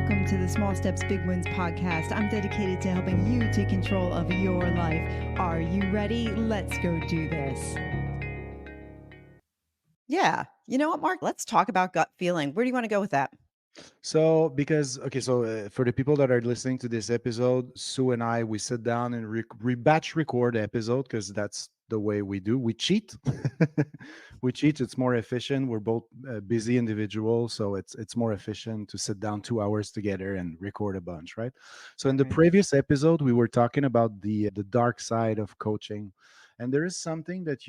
welcome to the Small Steps, Big Wins podcast. I'm dedicated to helping you take control of your life. Are you ready? Let's go do this. Yeah. You know what, Mark? Let's talk about gut feeling. Where do you want to go with that? So, because for the people that are listening to this episode, Sue and I, we sit down and batch record the episode because that's the way we do. We cheat. We cheat. It's more efficient. We're both busy individuals, so it's more efficient to sit down 2 hours together and record a bunch, right? So, in the Right. previous episode, we were talking about the dark side of coaching. And there is something that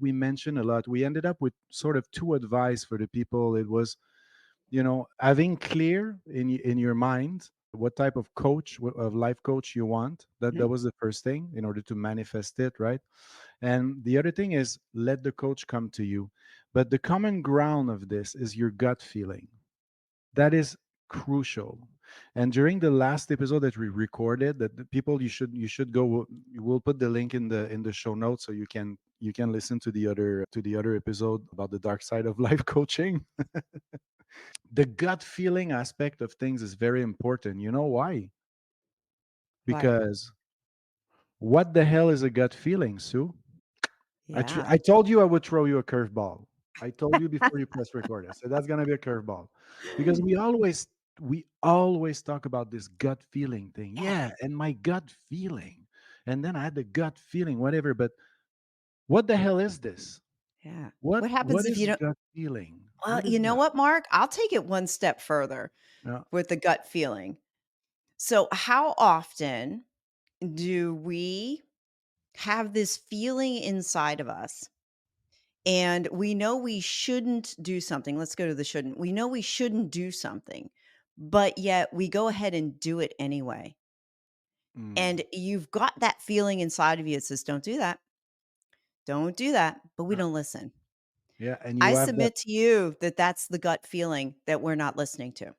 we mentioned a lot. We ended up with sort of two advice for the people. It was having clear in your mind what type of of life coach you want. That Mhm. was the first thing in order to manifest it, right? And the other thing is let the coach come to you. But the common ground of this is your gut feeling. That is crucial. And during the last episode that we recorded, that the people, you should go, we'll put the link in the show notes so you can listen to the other episode about the dark side of life coaching. The gut feeling aspect of things is very important. You know why? Why? Because what the hell is a gut feeling, Sue? Yeah. I told you I would throw you a curveball. I told you before you press record. I said that's gonna be a curveball because we always talk about this gut feeling thing. Yeah. Yeah, and my gut feeling, and then I had the gut feeling, whatever. But what the hell is this? Yeah. What What what happens if you is don't? gut feeling? Well, What you is know that? what, Mark? I'll take it one step further Yeah. with the gut feeling. So, how often do we have this feeling inside of us and we know we shouldn't do something? Let's go to the shouldn't. We know we shouldn't do something, but yet we go ahead and do it anyway. Mm. And you've got that feeling inside of you that says, don't do that. Don't do that. But we Yeah. don't listen. Yeah, and I you have that. submit to you that that's the gut feeling that we're not listening to.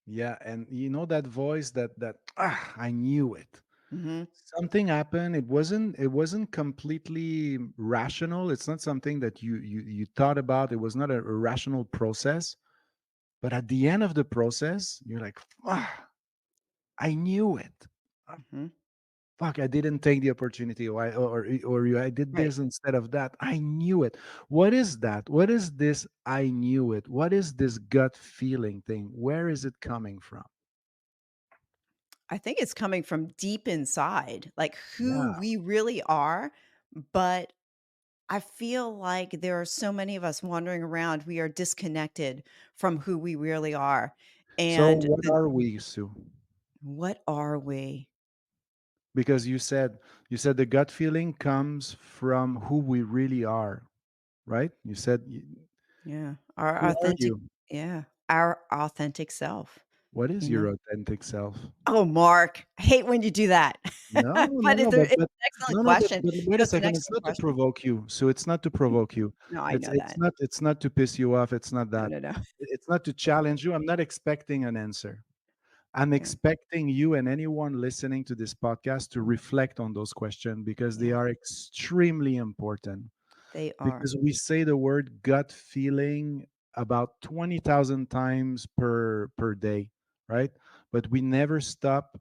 Yeah, and you know that voice that I knew it. Hmm. Something happened. It wasn't completely rational. It's not something that you thought about. It was not a rational process. But at the end of the process, you're like, I knew it. Ah, Hmm. fuck, I didn't take the opportunity. I did Right. this instead of that. I knew it. What is that? What is this? I knew it. What is this gut feeling thing? Where is it coming from? I think it's coming from deep inside, like who Yeah. we really are. But I feel like there are so many of us wandering around. We are disconnected from who we really are. So And what are we, Sue? what are we? Because you said the gut feeling comes from who we really are, right? You said, Yeah. Our who are authentic, you? yeah. Our authentic self, What is you know? your authentic self? Oh, Mark, I hate when you do that. No, no, But no, it's an excellent no, no, question. but wait No, a it's an second. It's excellent not to question. provoke you. So it's not to provoke you. No, I It's know it's that. not it's not to piss you off. It's not No, that. no, no. It's not to challenge you. I'm not expecting an answer. I'm Yeah, expecting you and anyone listening to this podcast to reflect on those questions because they yeah, are extremely important. they are. Because we say the word gut feeling about 20,000 times per day, right? But we never stop.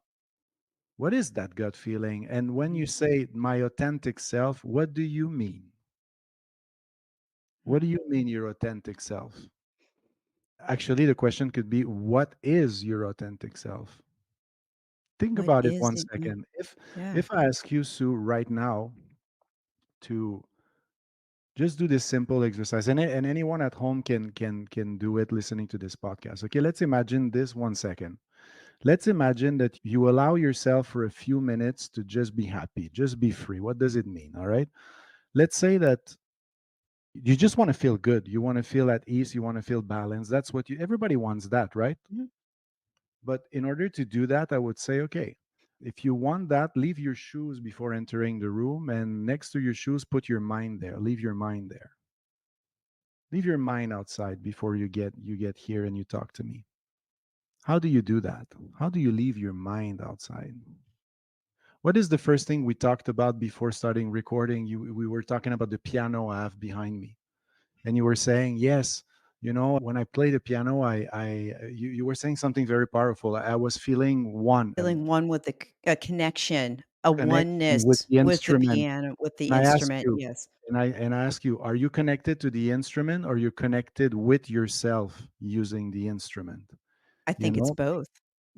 What is that gut feeling? And when Mhm, you say my authentic self, what do you mean? What do mhm. you mean your authentic self? Actually, the question could be what is your authentic self? Think What about it is one it? Yeah, second. If yeah, if I ask you, Sue, right now to just do this simple exercise, and anyone at home can do it listening to this podcast. Okay, let's imagine this one second. Let's imagine that you allow yourself for a few minutes to just be happy, just be free. What does it mean? All right. Let's say that you just want to feel good. You want to feel at ease. You want to feel balanced. That's what everybody wants that, right? mhm, But in order to do that, I would say, okay, if you want that, leave your shoes before entering the room. And next to your shoes, put your mind there. Leave your mind there. Leave your mind outside before you get here and you talk to me. How do you do that? How do you leave your mind outside? What is the first thing we talked about before starting recording? We were talking about the piano I have behind me. And you were saying, yes, When I play the piano, you were saying something very powerful. I was feeling one, Feeling one with a connection, a connection oneness with the with the instrument. piano, with the And I ask instrument, you, yes. and I ask you, are you connected to the instrument, or you connected with yourself using the instrument? I You think it's know, both.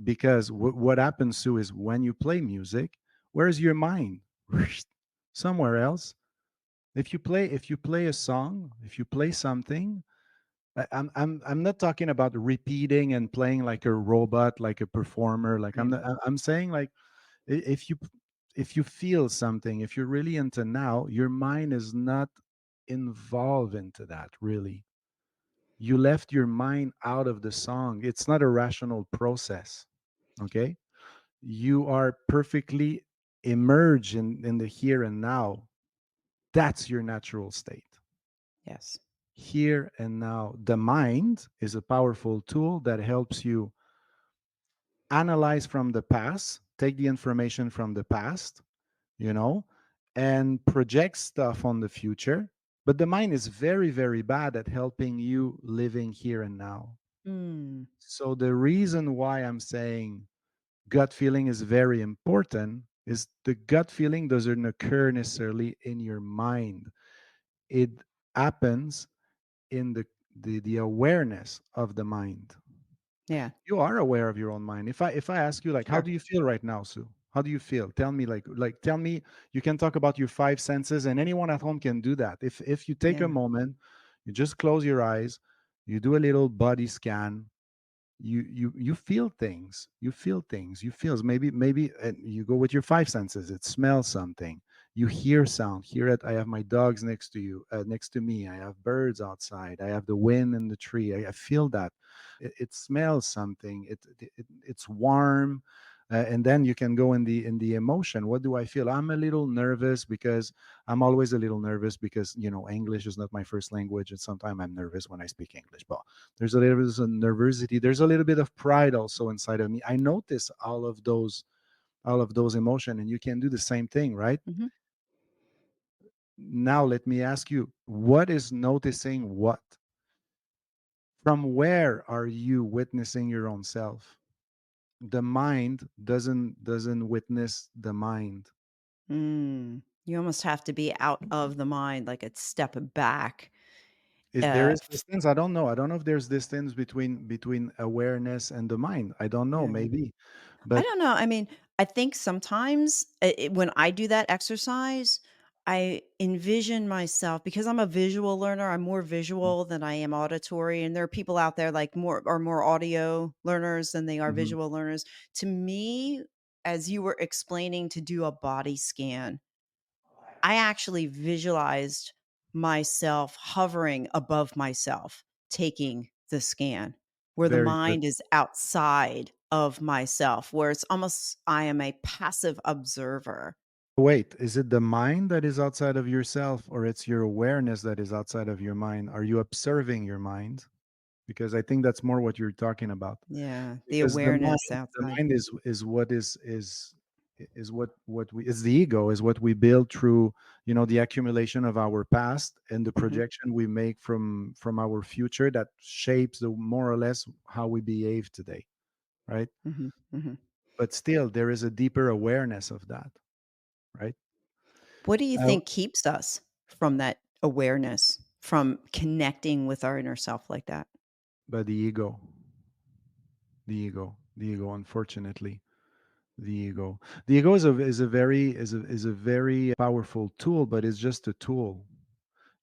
because what happens, Sue, is when you play music, where's your mind? Somewhere else. If you play a song, if you play something, I'm not talking about repeating and playing like a robot, like a performer. Like I'm Right. not, I'm saying, like, if you feel something, if you're really into now, your mind is not involved into that, really. You left your mind out of the song. It's not a rational process. Okay, you are perfectly immersed in the here and now. That's your natural state. Yes. Here and now. The mind is a powerful tool that helps you analyze from the past, take the information from the past, you know, and project stuff on the future. But the mind is very, very bad at helping you living here and now. Mm, So the reason why I'm saying gut feeling is very important is the gut feeling doesn't occur necessarily in your mind. It happens in the awareness of the mind. yeah, You are aware of your own mind. If I ask you, like, how sure. do you feel right now, Sue? How do you feel? Tell me, like tell me. You can talk about your five senses, and anyone at home can do that. If you take a Yeah. moment, you just close your eyes, you do a little body scan, you feel things, you feel maybe you go with your five senses. It smells something, you hear sound, hear it. I have my dogs next to you, next to me. I have birds outside, I have the wind in the tree. I feel that. It smells something. It's warm. And then you can go in the emotion. What do I feel? I'm a little nervous, because I'm always a little nervous, because English is not my first language, and sometimes I'm nervous when I speak English. But there's a little bit of nervosity. There's a little bit of pride also inside of me. I notice all of those emotion, and you can do the same thing, right? Mhm. Now let me ask you, what is noticing what? From where are you witnessing your own self? The mind doesn't witness the mind. Mm. You almost have to be out of the mind, like a step back. There is F distance. I don't know if there's distance between awareness and the mind. I don't know, yeah. maybe. I But don't know. I mean, I think sometimes when I do that exercise, I envision myself because I'm a visual learner. I'm more visual than I am auditory, and there are people out there like more audio learners than they are Mhm. visual learners. To me, as you were explaining to do a body scan, I actually visualized myself hovering above myself, taking the scan, where the Very good. mind is outside of myself, where it's almost I am a passive observer. Wait, is it the mind that is outside of yourself, or it's your awareness that is outside of your mind? Are you observing your mind? Because I think that's more what you're talking about. Yeah, the Because the awareness mind, the outside. mind is what is what we is the ego, is what we build through the accumulation of our past, and the Mhm, projection we make from our future, that shapes the more or less how we behave today, right? mhm, mhm. But still, there is a deeper awareness of that, right? What do you uh, think keeps us from that awareness, from connecting with our inner self like that? but the ego, unfortunately. The ego is a very powerful tool, but it's just a tool.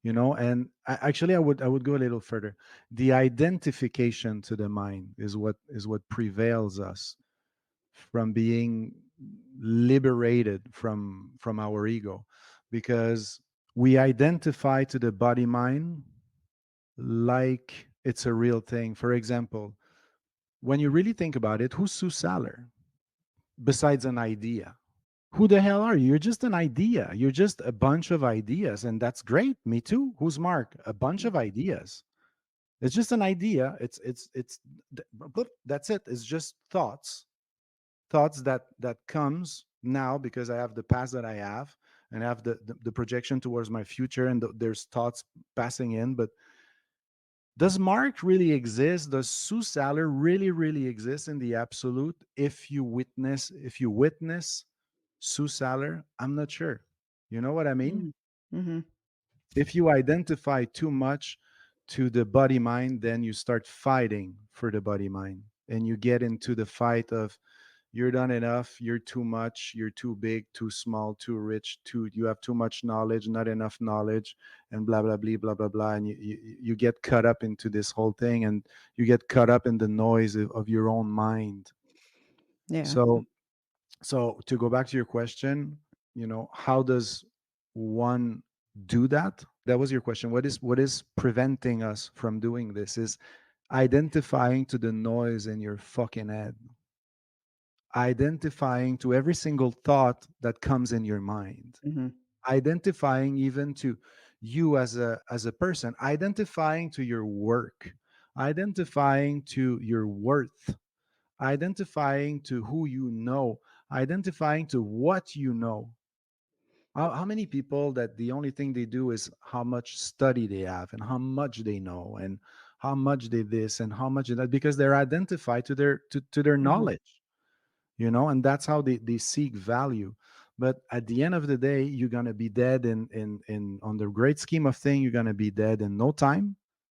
And actually, I would go a little further. The identification to the mind is what prevails us from being liberated from our ego, because we identify to the body mind like it's a real thing. For example, when you really think about it, who's Sue Saller besides an idea? Who the hell are you? You're just an idea. You're just a bunch of ideas, and that's great. Me too. Who's Mark? A bunch of ideas. It's just an idea. That's it. It's just thoughts that comes now, because I have the past that I have, and I have the projection towards my future, and there's thoughts passing in. But Does Mark really exist? Does Sue Saller really exist in the absolute? If you witness Sue Saller, I'm not sure. You know what I mean? Mm. Mhm. If you identify too much to the body mind, then you start fighting for the body mind. And you get into the fight of you're done enough, you're too much, you're too big, too small, too rich, too you have too much knowledge, not enough knowledge, and blah blah blah blah blah blah. And you get caught up into this whole thing, and you get caught up in the noise of your own mind. Yeah. So to go back to your question, how does one do that? That was your question. What is preventing us from doing this is identifying to the noise in your fucking head, identifying to every single thought that comes in your mind, Mhm. identifying even to you as a person, identifying to your work, identifying to your worth, identifying to who you know, identifying to what you know. How many people that the only thing they do is how much study they have and how much they know and how much they this and how much that, because they're identified to their Mhm. knowledge, and that's how they seek value. But at the end of the day, you're gonna be dead in on the great scheme of thing, you're gonna be dead in no time,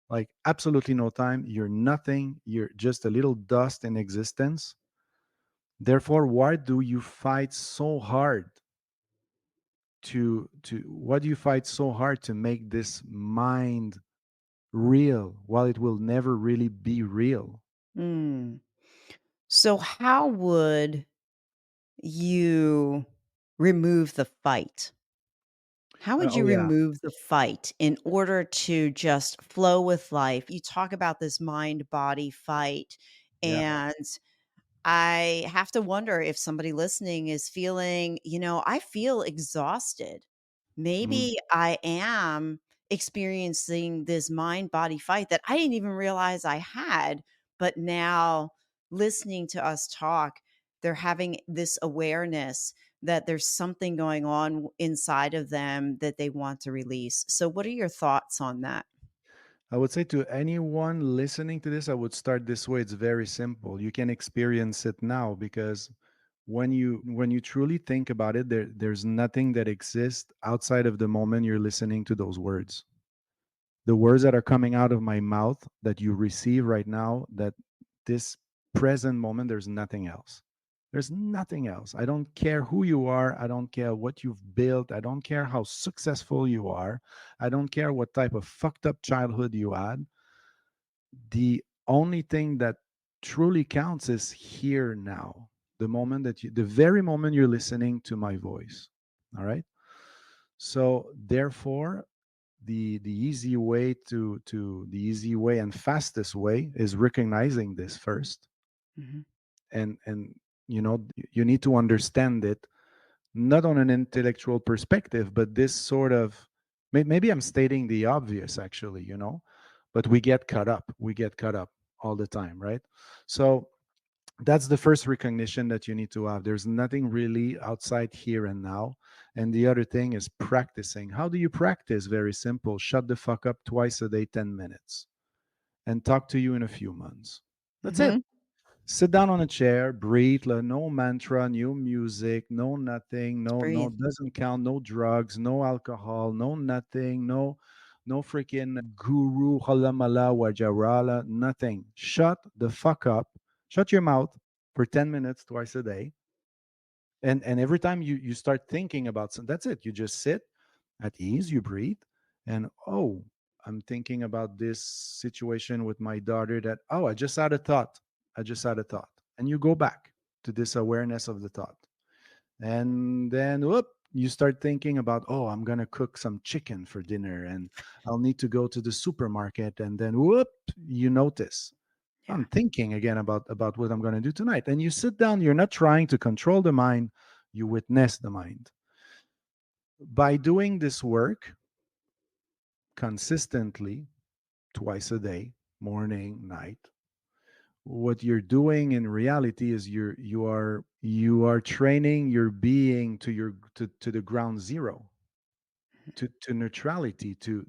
like absolutely no time. You're nothing, you're just a little dust in existence. Therefore, why do you fight so hard to why do you fight so hard to make this mind real while it will never really be real? Mm. So how would you remove the fight? How would Oh you yeah. remove the fight in order to just flow with life? You talk about this mind body fight, Yeah. and I have to wonder if somebody listening is feeling, I feel exhausted. Mm. Maybe I am experiencing this mind body fight that I didn't even realize I had. But now, listening to us talk, they're having this awareness that there's something going on inside of them that they want to release. So, what are your thoughts on that? I would say to anyone listening to this, I would start this way. It's very simple. You can experience it now, because when you truly think about it, there's nothing that exists outside of the moment you're listening to those words. The words that are coming out of my mouth that you receive right now, that this present moment, there's nothing else. There's nothing else. I don't care who you are. I don't care what you've built. I don't care how successful you are. I don't care what type of fucked up childhood you had. The only thing that truly counts is here now. The very moment you're listening to my voice. All right. So therefore, the easy way and fastest way is recognizing this first. Mhm. And you need to understand it, not on an intellectual perspective, but this sort of, maybe I'm stating the obvious, actually, but we get caught up all the time, right? So that's the first recognition that you need to have. There's nothing really outside here and now. And the other thing is practicing. How do you practice? Very simple. Shut the fuck up twice a day, 10 minutes, and talk to you in a few months. That's it. Mhm. Sit down on a chair, breathe, no mantra, no music, no nothing, Just no breathe. doesn't count, no drugs, no alcohol, no nothing, no freaking guru halamala wajarala, nothing. Shut the fuck up. Shut your mouth for 10 minutes twice a day. And every time you start thinking about something, that's it. You just sit at ease, you breathe, and oh, I'm thinking about this situation with my daughter that, oh, I just had a thought. I just had a thought. And you go back to this awareness of the thought. And then whoop, you start thinking about, oh, I'm gonna cook some chicken for dinner and I'll need to go to the supermarket. And then whoop, you notice, I'm Yeah. thinking again about what I'm gonna do tonight. And you sit down, you're not trying to control the mind, you witness the mind. By doing this work consistently, twice a day, morning, night, what you're doing in reality is you are training your being to the ground zero, to neutrality, to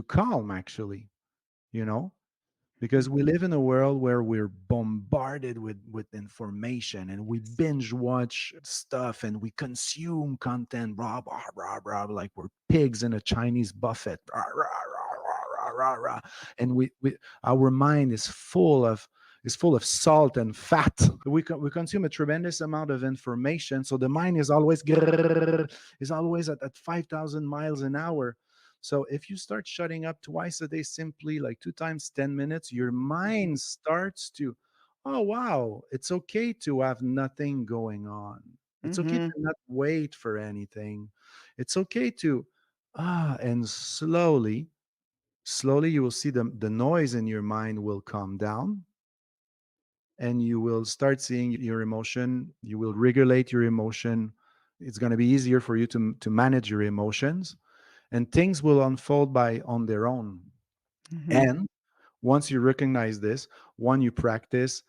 calm, actually. you know, because we live in a world where we're bombarded with information, and we binge watch stuff, and we consume content, blah blah blah blah, like we're pigs in a Chinese buffet, rah, rah, rah, rah, rah, rah, rah. And we our mind is full of salt and fat. We consume a tremendous amount of information, so the mind is always at 5,000 miles an hour. So if you start shutting up twice a day, simply like two times 10 minutes, your Mhm. mind starts to, oh, wow, it's okay to have nothing going on. It's okay to Mhm. not wait for anything. It's okay to, and slowly you will see the noise in your mind will calm down, and you will start seeing your emotion. You will regulate your emotion. It's going to be easier for you to manage your emotions, and things will unfold by on their own. Mhm. And once you recognize this, when you practice,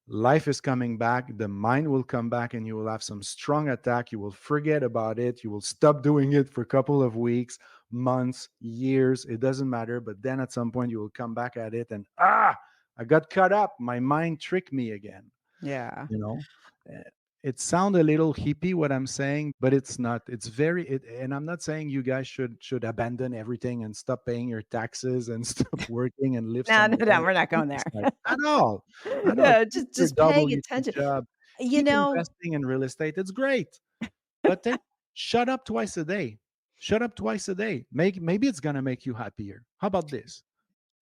life is coming back, the mind will come back, and you will have some strong attack. You will forget about it. You will stop doing it for a couple of weeks, months, years. It doesn't matter. But then at some point, you will come back at it, and I got caught up. My mind tricked me again. Yeah. You know, Uh, it sounds a little hippie what I'm saying, but it's not. It's and I'm not saying you guys should abandon everything and stop paying your taxes and stop working and live No, no, somewhere in no, the we're not going there. countryside at all. I know. Yeah, Keep your just paying WT attention. job. You Keep know, investing in real estate. It's great, but shut up twice a day. Shut up twice a day. Maybe it's gonna make you happier. How about this?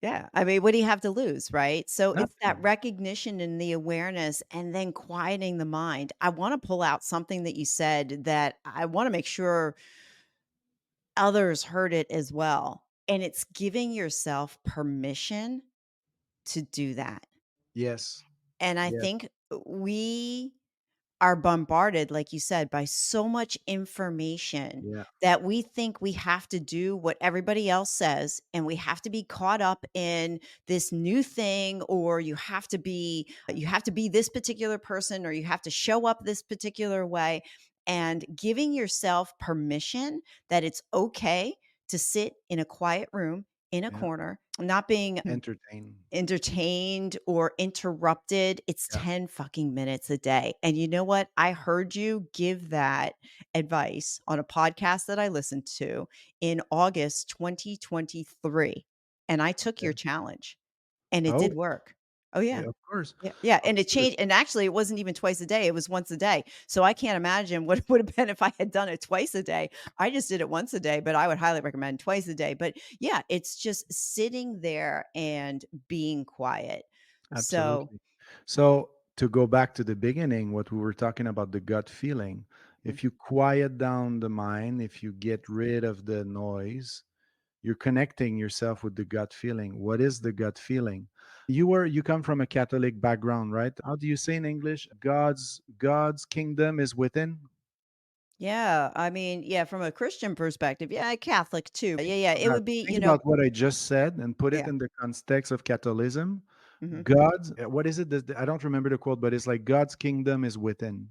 yeah, I mean, what do you have to lose, right? So it's that Nothing. recognition and the awareness and then quieting the mind. I wanna pull out something that you said that I wanna make sure others heard it as well, and it's giving yourself permission to do that. Yes. And I Yes. think we are bombarded, like you said, by so much information Yeah. that we think we have to do what everybody else says, and we have to be caught up in this new thing, or you have to be this particular person, or you have to show up this particular way. And giving yourself permission that it's okay to sit in a quiet room in a Yeah. corner, not being Entertain. entertained or interrupted, it's Yeah. 10 fucking minutes a day. And you know what? I heard you give that advice on a podcast that I listened to in August 2023, and I took your Okay. challenge, and it Oh, did work. Oh, yeah. yeah, of course. Yeah, yeah, Of and it course. changed, and actually it wasn't even twice a day, it was once a day. So I can't imagine what it would have been if I had done it twice a day. I just did it once a day, but I would highly recommend twice a day. But yeah, it's just sitting there and being quiet. So Absolutely. So to go back to the beginning, what we were talking about, the gut feeling, mm, if you quiet down the mind, if you get rid of the noise, you're connecting yourself with the gut feeling. What is the gut feeling? You come from a Catholic background, right? How do you say in English? God's kingdom is within. yeah, I mean, yeah, from a Christian perspective, yeah, Catholic too. Yeah, yeah, it would be, Think about what I just said and put it yeah. in the context of Catholicism. Mhm. What is it? I don't remember the quote, but it's like God's kingdom is within.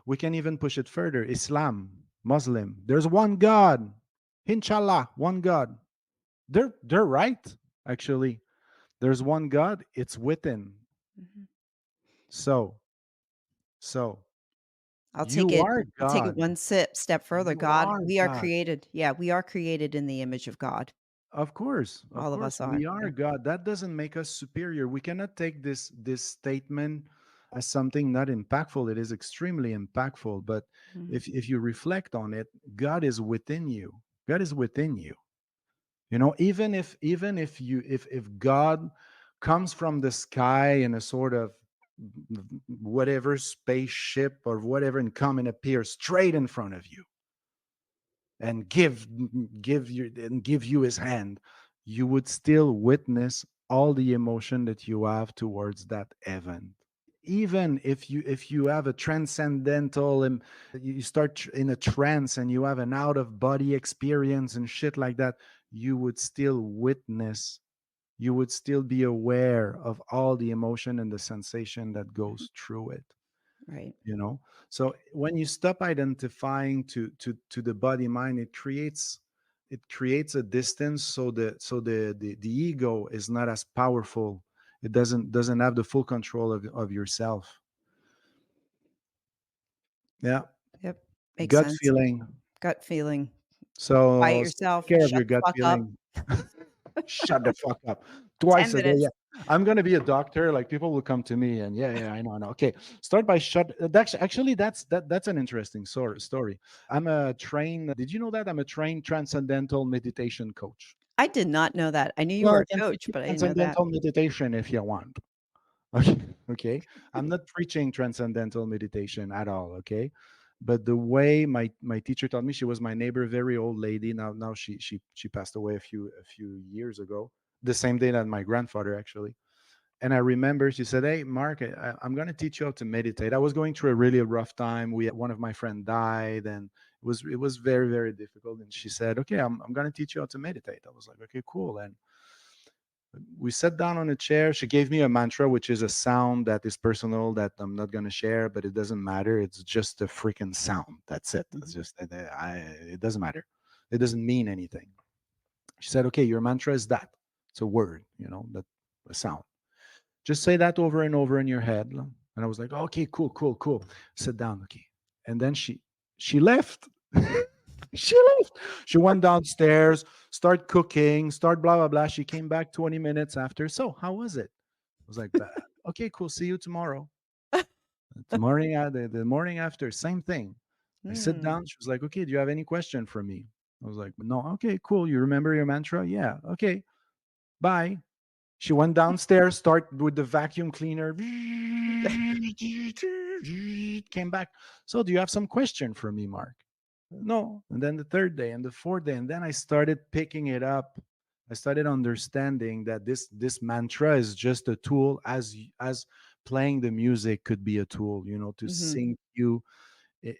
We can even push it further. Islam, Muslim, there's one God. Inshallah, one God. They're right, actually. There's one God, it's within. Mhm. So, so I'll take you it are I'll take it God. one step further. You God, are we are God. created. Yeah, we are created in the image of God. Of All of course, us we are. are Yeah. God. That doesn't make us superior. We cannot take this statement as something not impactful. It is extremely impactful. But Mhm. if you reflect on it, God is within you. God is within you. You know, even if God comes from the sky in a sort of whatever spaceship or whatever, and come and appear straight in front of you and give you his hand, you would still witness all the emotion that you have towards that event. Even if you have a transcendental and you start in a trance and you have an out of body experience and shit like that, you would still witness, you would still be aware of all the emotion and the sensation that Mhm. goes through it, Right. you know. So when you stop identifying to the body mind, it creates it creates a distance, so the ego is not as powerful. It doesn't have the full control of yourself. Yeah. Yep. Makes Gut sense. feeling. Gut feeling. Quiet So take yourself. care of Shut your the gut fuck up. feeling. Shut the fuck up. 10 Twice a day. Yeah. minutes. I'm gonna be a doctor. Like, people will come to me and, yeah, I know. Okay. Start by shut. Actually, that's an interesting story. I'm a trained. Did you know that I'm a trained transcendental meditation coach? I did not know that. I knew you Well, were I a can teach coach, you but I didn't know that. transcendental meditation if you want. Okay. Okay. I'm not preaching transcendental meditation at all. Okay. But the way my teacher taught me, she was my neighbor, very old lady. Now she passed away a few years ago, the same day that my grandfather, actually. And I remember she said, "Hey, Mark, I'm going to teach you how to meditate." I was going through a really rough time. One of my friend died, and it was very, very difficult. And she said, "Okay, I'm going to teach you how to meditate." I was like, "Okay, cool." And we sat down on a chair. She gave me a mantra, which is a sound that is personal, that I'm not going to share, but it doesn't matter. It's just a freaking sound. That's it. It's Mhm. just, it doesn't matter. It doesn't mean anything. She said, "Okay, your mantra is that. It's a word, that a sound. Just say that over and over in your head." And I was like, "Okay, cool, cool, cool." Sit down, okay. And then she left. She left. She went downstairs, start cooking, start blah blah blah. She came back 20 minutes after. "So, how was it?" I was like, "Okay, cool. See you tomorrow." The morning after, same thing. I sit Hmm. down. She was like, "Okay, do you have any question for me?" I was like, "No." "Okay, cool. You remember your mantra?" "Yeah." "Okay, bye." She went downstairs, start with the vacuum cleaner, came back. "So, do you have some question for me, Mark?" "No." And then the third day and the fourth day, and then I started picking it up. I started understanding that this mantra is just a tool, as playing the music could be a tool, to Mhm. sink you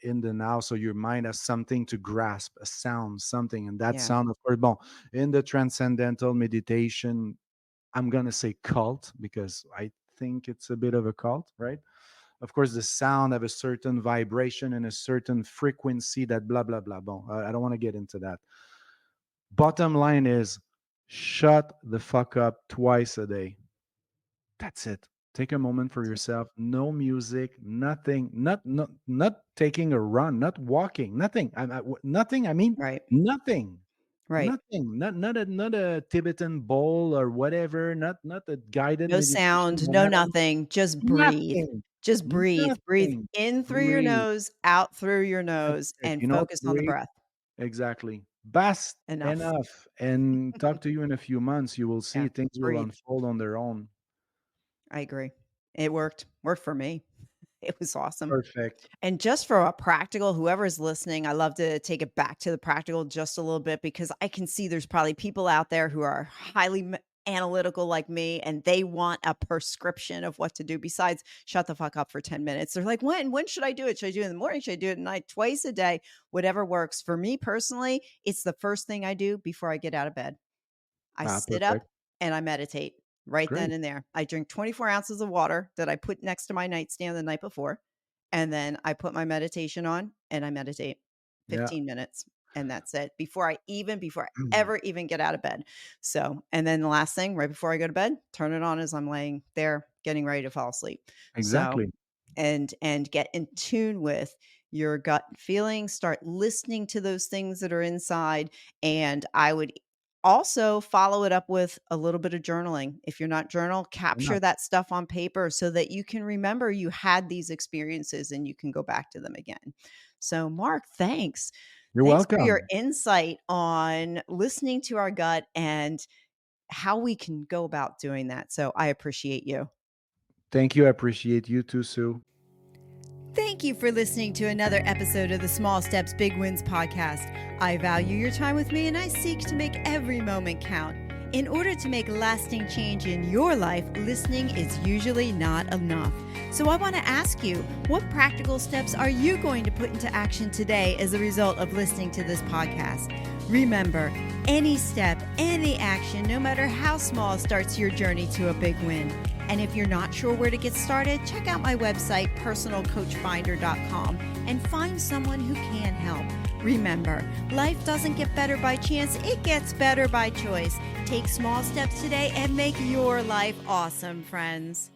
in the now, so your mind has something to grasp, a sound, something. And that Yeah. sound, of course, bon, in the transcendental meditation, I'm gonna say cult, because I think it's a bit of a cult, right? Of course, the sound have a certain vibration and a certain frequency, that blah blah blah. Bon, I don't want to get into that. Bottom line is, shut the fuck up twice a day. That's it. Take a moment for yourself. No music, nothing. Not taking a run, not walking, nothing. Nothing. I mean, Right. nothing. Right. Nothing. Not a Tibetan bowl or whatever. Not a guided No meditation. sound, no nothing, just breathe. Nothing. Just breathe. Breathe Nothing. in through your Breathe. nose, out through your That's nose, it. and You know, focus on the breathe. breath. Exactly. Bast Enough. enough. And talk to you in a few months. You will Yeah. see things will Breathe. unfold on their own. I agree. It worked. Worked for me. It was awesome. Perfect. And just for a practical, whoever's listening, I love to take it back to the practical just a little bit because I can see there's probably people out there who are highly analytical like me and they want a prescription of what to do besides shut the fuck up for 10 minutes. They're like, when should I do it? Should I do it in the morning? Should I do it at night? Twice a day, whatever works. For me personally, it's the first thing I do before I get out of bed. I Ah, sit up perfect. and I meditate right then Great. and there. I drink 24 ounces of water that I put next to my nightstand the night before. And then I put my meditation on and I meditate Yeah. 15 minutes. And that's it before I ever even get out of bed. So, and then the last thing right before I go to bed, turn it on as I'm laying there getting ready to fall asleep. So, Exactly. and get in tune with your gut feelings, start listening to those things that are inside. And I would also follow it up with a little bit of journaling. If you're not journal, Why not? capture that stuff on paper so that you can remember you had these experiences and you can go back to them again. So, Mark, thanks. You're Thanks for your welcome. insight on listening to our gut and how we can go about doing that. So, I appreciate you. Thank you. I appreciate you too, Sue. Thank you for listening to another episode of the Small Steps, Big Wins podcast. I value your time with me and I seek to make every moment count. In order to make lasting change in your life, listening is usually not enough. So I want to ask you, what practical steps are you going to put into action today as a result of listening to this podcast? Remember, any step, any action, no matter how small, starts your journey to a big win. And if you're not sure where to get started, check out my website, personalcoachfinder.com, and find someone who can help. Remember, life doesn't get better by chance, it gets better by choice. Take small steps today and make your life awesome, friends.